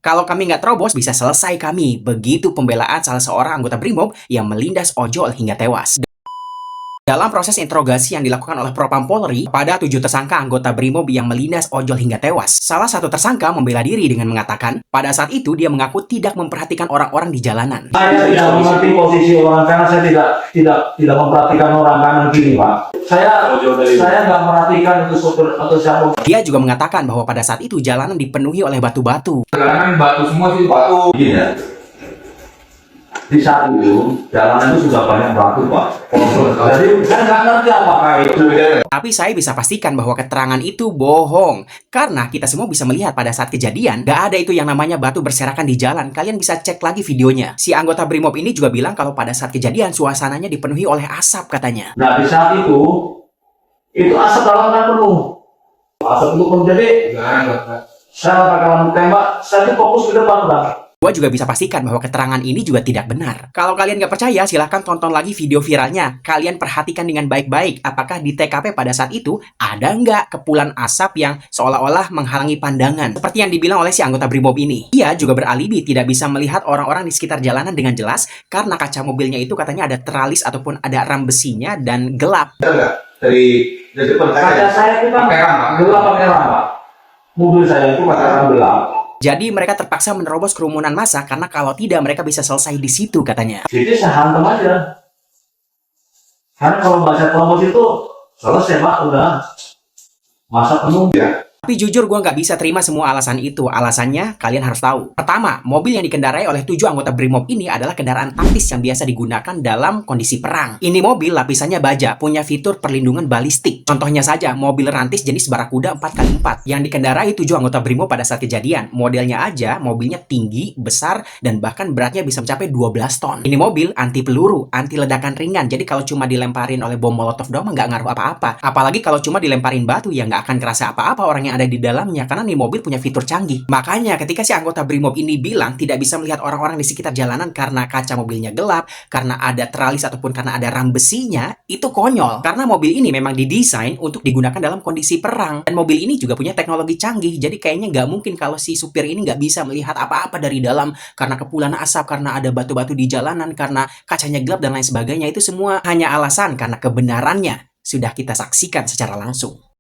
Kalau kami nggak terobos, bisa selesai kami. Begitu pembelaan salah seorang anggota BRIMOB yang melindas ojol hingga tewas. Dalam proses interogasi yang dilakukan oleh Propam Polri pada 7 tersangka anggota BRIMOB yang melindas ojol hingga tewas, salah satu tersangka membela diri dengan mengatakan, pada saat itu dia mengaku tidak memperhatikan orang-orang di jalanan. Saya tidak mengerti posisi orang karena saya tidak memperhatikan orang kanan kiri, Pak. Saya nggak merhatikan itu sopir atau siapa. Dia juga mengatakan bahwa pada saat itu jalanan dipenuhi oleh batu-batu. Sekarang kan batu semua sih, batu. Iya. Di saat itu jalanan itu sudah banyak batu, Pak. Jadi saya nggak ngerti apakah itu. Tapi saya bisa pastikan bahwa keterangan itu bohong. Karena kita semua bisa melihat pada saat kejadian, gak ada itu yang namanya batu berserakan di jalan. Kalian bisa cek lagi videonya. Si anggota BRIMOB ini juga bilang kalau pada saat kejadian suasananya dipenuhi oleh asap katanya. Nah di saat itu asap dalamnya penuh. Asap itu penuh, jadi saya bakalan tembak. Saya itu fokus ke depan, Bang. Gua juga bisa pastikan bahwa keterangan ini juga tidak benar. Kalau kalian nggak percaya, silahkan tonton lagi video viralnya. Kalian perhatikan dengan baik-baik, apakah di TKP pada saat itu ada nggak kepulan asap yang seolah-olah menghalangi pandangan. Seperti yang dibilang oleh si anggota BRIMOB ini. Ia juga beralibi tidak bisa melihat orang-orang di sekitar jalanan dengan jelas karena kaca mobilnya itu katanya ada teralis ataupun ada ram besinya dan gelap. Dari depan Kaca saya itu kan gelap pakai ram, Pak. Mobil saya itu pakai ram gelap. Jadi mereka terpaksa menerobos kerumunan massa karena kalau tidak mereka bisa selesai di situ katanya. Jadi saya hantam aja. Karena kalau nggak saya terobos itu selesai, Pak, udah. Masa penuh ya. Tapi jujur gue nggak bisa terima semua alasan itu. Alasannya kalian harus tahu. Pertama, mobil yang dikendarai oleh 7 anggota BRIMOB ini adalah kendaraan taktis yang biasa digunakan dalam kondisi perang. Ini mobil lapisannya baja, punya fitur perlindungan balistik. Contohnya saja, mobil rantis jenis Barakuda 4x4 yang dikendarai 7 anggota BRIMOB pada saat kejadian. Modelnya aja, mobilnya tinggi, besar, dan bahkan beratnya bisa mencapai 12 ton. Ini mobil anti peluru, anti ledakan ringan. Jadi kalau cuma dilemparin oleh bom molotov doang nggak ngaruh apa-apa. Apalagi kalau cuma dilemparin batu ya nggak akan kerasa apa-apa orang yang ada di dalamnya karena nih mobil punya fitur canggih. Makanya ketika si anggota BRIMOB ini bilang tidak bisa melihat orang-orang di sekitar jalanan karena kaca mobilnya gelap, karena ada teralis ataupun karena ada ram besinya, itu konyol. Karena mobil ini memang didesain untuk digunakan dalam kondisi perang. Dan mobil ini juga punya teknologi canggih, jadi kayaknya nggak mungkin kalau si supir ini nggak bisa melihat apa-apa dari dalam karena kepulan asap, karena ada batu-batu di jalanan, karena kacanya gelap dan lain sebagainya. Itu semua hanya alasan karena kebenarannya sudah kita saksikan secara langsung.